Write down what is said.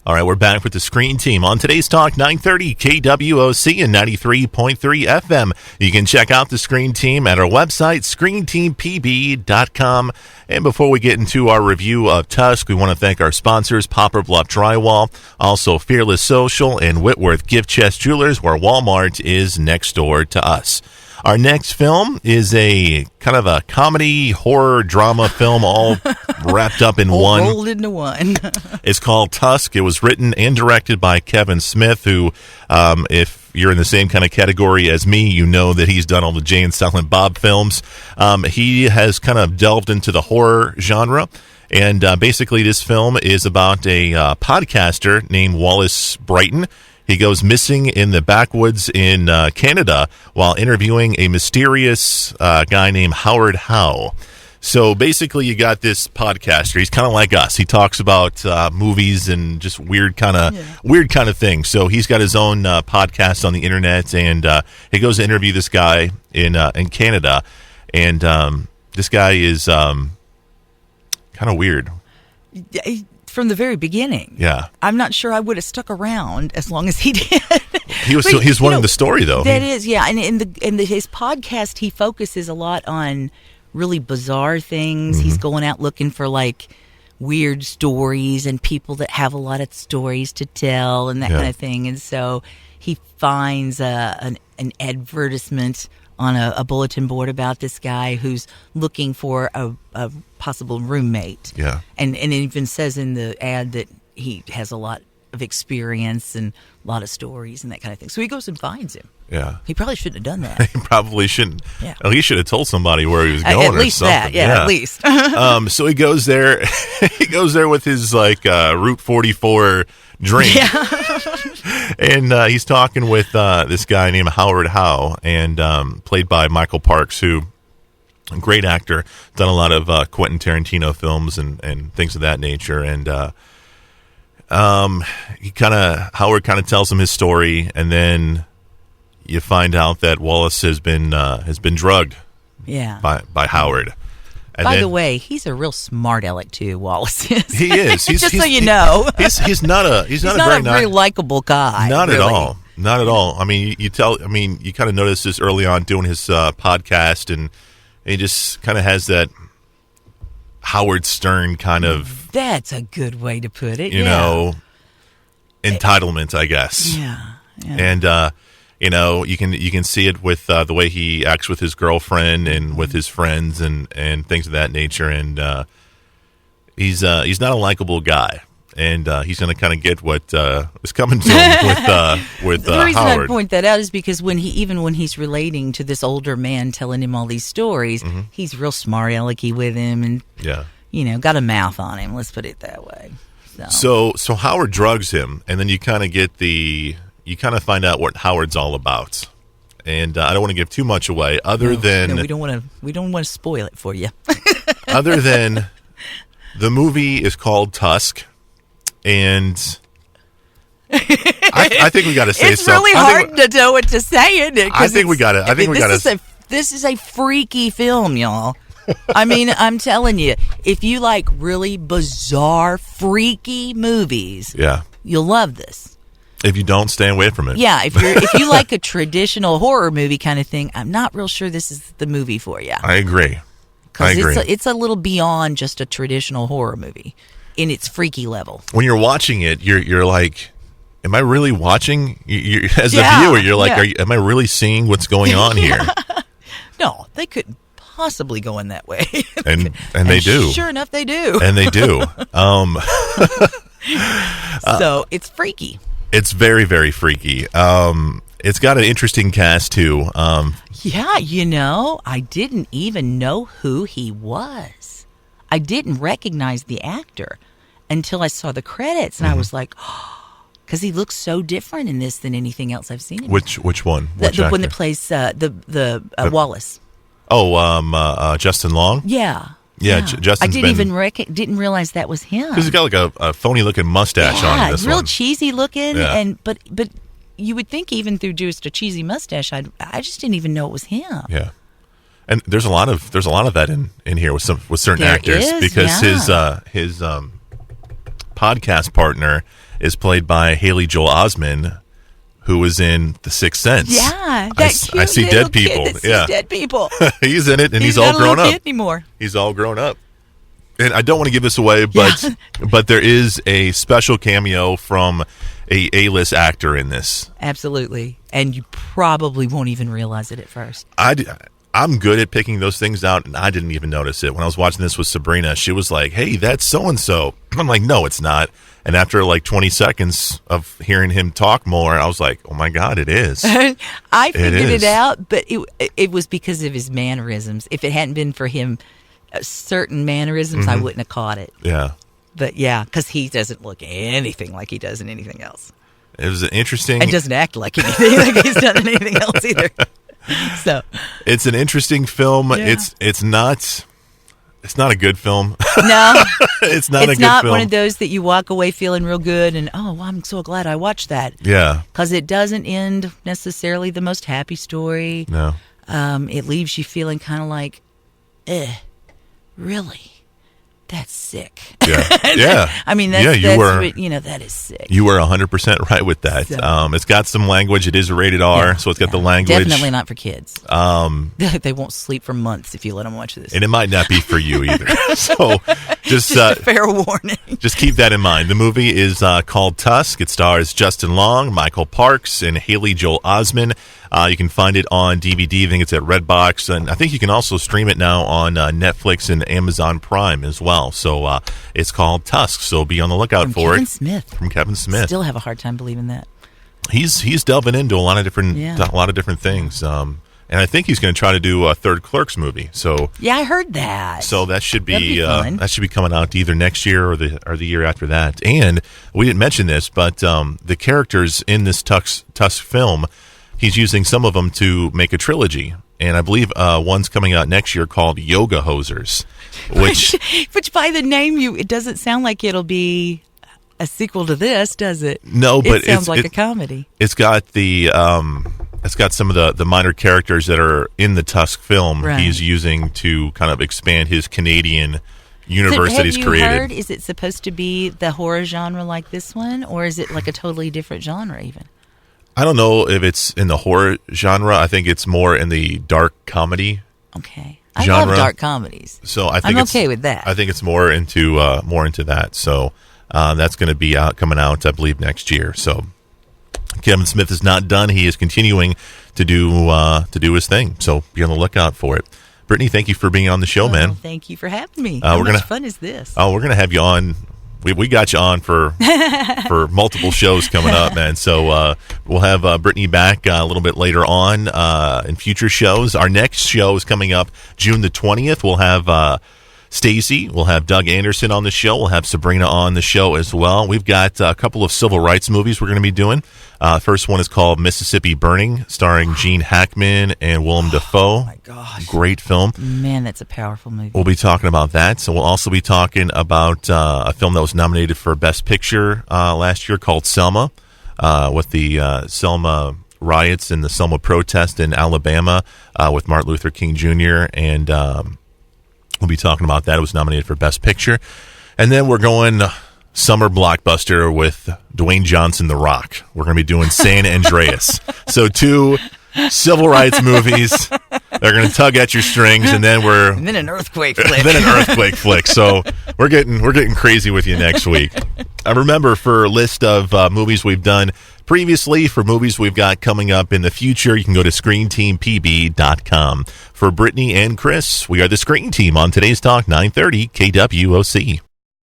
All right, we're back with the Screen Team on today's Talk 930 KWOC and 93.3 FM. You can check out the Screen Team at our website, screenteampb.com. And before we get into our review of Tusk, we want to thank our sponsors, Poplar, Bluff Drywall, also Fearless Social, and Whitworth Gift Chest Jewelers, where Walmart is next door to us. Our next film is a kind of a comedy, horror, drama film all wrapped up in one. Rolled into one. It's called Tusk. It was written and directed by Kevin Smith, who, if you're in the same kind of category as me, you know that he's done all the Jay and Silent Bob films. He has kind of delved into the horror genre. And basically this film is about a podcaster named Wallace Brighton. He goes missing in the backwoods in Canada while interviewing a mysterious guy named Howard Howe. So basically, you got this podcaster. He's kind of like us. He talks about movies and just weird kind of things. So he's got his own podcast on the internet, and he goes to interview this guy in Canada. And this guy is kind of weird. From the very beginning. Yeah. I'm not sure I would have stuck around as long as he did. He's wanting the story, though. That is, yeah. And in his podcast, he focuses a lot on really bizarre things. Mm-hmm. He's going out looking for, like, weird stories and people that have a lot of stories to tell and that kind of thing. And so he finds an advertisement on a bulletin board about this guy who's looking for a possible roommate. Yeah. And it even says in the ad that he has a lot of experience and a lot of stories and that kind of thing. So he goes and finds him. Yeah. He probably shouldn't have done that. He probably shouldn't. Yeah. Well, he should have told somebody where he was going at least or something. That, yeah, at least. So he goes there. He goes there with his Route 44 drink. Yeah. And he's talking with this guy named Howard Howe, and played by Michael Parks, who a great actor, done a lot of Quentin Tarantino films and things of that nature. And Howard kind of tells him his story, and then you find out that Wallace has been drugged. Yeah. By Howard. And By the way, he's a real smart aleck too. Wallace is. He is. Just so you know, he's not a very likable guy. Not really. at all. Not at all. I mean, you kind of notice this early on doing his podcast, and he just kind of has that Howard Stern kind of. That's a good way to put it. You know, entitlement, I guess. Yeah. And you can see it with the way he acts with his girlfriend and with his friends and things of that nature. And he's not a likable guy, and he's going to kind of get what is coming to him with the reason Howard. I point that out is because when he's relating to this older man telling him all these stories, he's real smart alecky with him, and got a mouth on him. Let's put it that way. So Howard drugs him, and then you kind of get you kind of find out what Howard's all about. And I don't want to give too much away than we don't want to spoil it for you. Other than the movie is called Tusk, and I think we got to say it's something. It's really hard to know what to say, isn't it? I think we got to. This is a freaky film, y'all. I mean, I'm telling you, if you like really bizarre, freaky movies, you'll love this. If you don't, stay away from it. Yeah, if you like a traditional horror movie kind of thing, I'm not real sure this is the movie for you. I agree. Because it's a little beyond just a traditional horror movie in its freaky level. When you're watching it, you're like, am I really watching? As a viewer, you're like, am I really seeing what's going on here? No, they couldn't possibly go in that way. and they do. Sure enough, they do. And they do. So it's freaky. It's very, very freaky. It's got an interesting cast, too. I didn't even know who he was. I didn't recognize the actor until I saw the credits, and I was like, because he looks so different in this than anything else I've seen. Which one? The one that plays the Wallace. Oh, Justin Long? Yeah. Yeah, Justin's I didn't realize that was him. Because he's got like a phony looking mustache on this real one. Cheesy looking, but you would think even through just a cheesy mustache, I just didn't even know it was him. Yeah, and there's a lot of that in here with certain actors, because his podcast partner is played by Haley Joel Osment, who was in The Sixth Sense. Yeah, I see dead people. Yeah, dead people. He's in it, and he's all not a grown little up. kid anymore. He's all grown up. And I don't want to give this away, but there is a special cameo from a A-list actor in this. Absolutely, and you probably won't even realize it at first. I'm good at picking those things out, and I didn't even notice it. When I was watching this with Sabrina, she was like, "Hey, that's so-and-so." I'm like, "No, it's not." And after like 20 seconds of hearing him talk more, I was like, "Oh my God, it is." I figured it out, but it was because of his mannerisms. If it hadn't been for him, certain mannerisms, I wouldn't have caught it. Yeah. But yeah, because he doesn't look anything like he does in anything else. It was an interesting... And doesn't act like anything like he's done in anything else either. So it's an interesting film. Yeah. It's not a good film. No. It's not a good film. It's not one of those that you walk away feeling real good and, oh, well, I'm so glad I watched that. Yeah. Because it doesn't end necessarily the most happy story. No. It leaves you feeling kind of like, really? That's sick. Yeah. Yeah. I mean, that is sick. You were 100% right with that. So, it's got some language. It is a rated R, so it's got the language. Definitely not for kids. They won't sleep for months if you let them watch this. And it might not be for you either. So just a fair warning. Just keep that in mind. The movie is called Tusk. It stars Justin Long, Michael Parks, and Haley Joel Osment. You can find it on DVD. I think it's at Redbox, and I think you can also stream it now on Netflix and Amazon Prime as well. So it's called Tusk. So be on the lookout for Kevin it. Smith. From Kevin Smith. Still have a hard time believing that. He's delving into a lot of different things. And I think he's going to try to do a third Clerks movie. So yeah, I heard that. So that should be coming out either next year or the year after that. And we didn't mention this, but the characters in this Tusk film, he's using some of them to make a trilogy. And I believe one's coming out next year called Yoga Hosers, which by the name, it doesn't sound like it'll be a sequel to this, does it? No, but it sounds like a comedy. It's got it's got some of the minor characters that are in the Tusk film. Right. He's using to kind of expand his Canadian universe that he's created. Have you heard? Is it supposed to be the horror genre like this one, or is it like a totally different genre even? I don't know if it's in the horror genre. I think it's more in the dark comedy. Okay, I genre. love dark comedies, so I think I'm okay with that. I think it's more into that. So that's going to be coming out, I believe, next year. So Kevin Smith is not done. He is continuing to do his thing. So be on the lookout for it. Brittany, thank you for being on the show, man. Thank you for having me. How much fun is this? Oh, we're gonna have you on. We got you on for multiple shows coming up, man. So we'll have Brittany back a little bit later on in future shows. Our next show is coming up June the 20th. We'll have Stacy. We'll have Doug Anderson on the show. We'll have Sabrina on the show as well. We've got a couple of civil rights movies we're going to be doing. First one is called Mississippi Burning, starring Gene Hackman and Willem Dafoe. Oh, my gosh. Great film. Man, that's a powerful movie. We'll be talking about that. So we'll also be talking about a film that was nominated for Best Picture last year called Selma, with the Selma riots and the Selma protest in Alabama with Martin Luther King Jr. And we'll be talking about that. It was nominated for Best Picture. And then we're going summer blockbuster with Dwayne Johnson, The Rock. We're going to be doing San Andreas. So 2 civil rights movies. They're going to tug at your strings, and then an earthquake flick. So we're getting crazy with you next week. Remember, for a list of movies we've done previously, for movies we've got coming up in the future, you can go to ScreenTeamPB.com. For Brittany and Chris, we are the Screen Team on today's Talk 930 KWOC.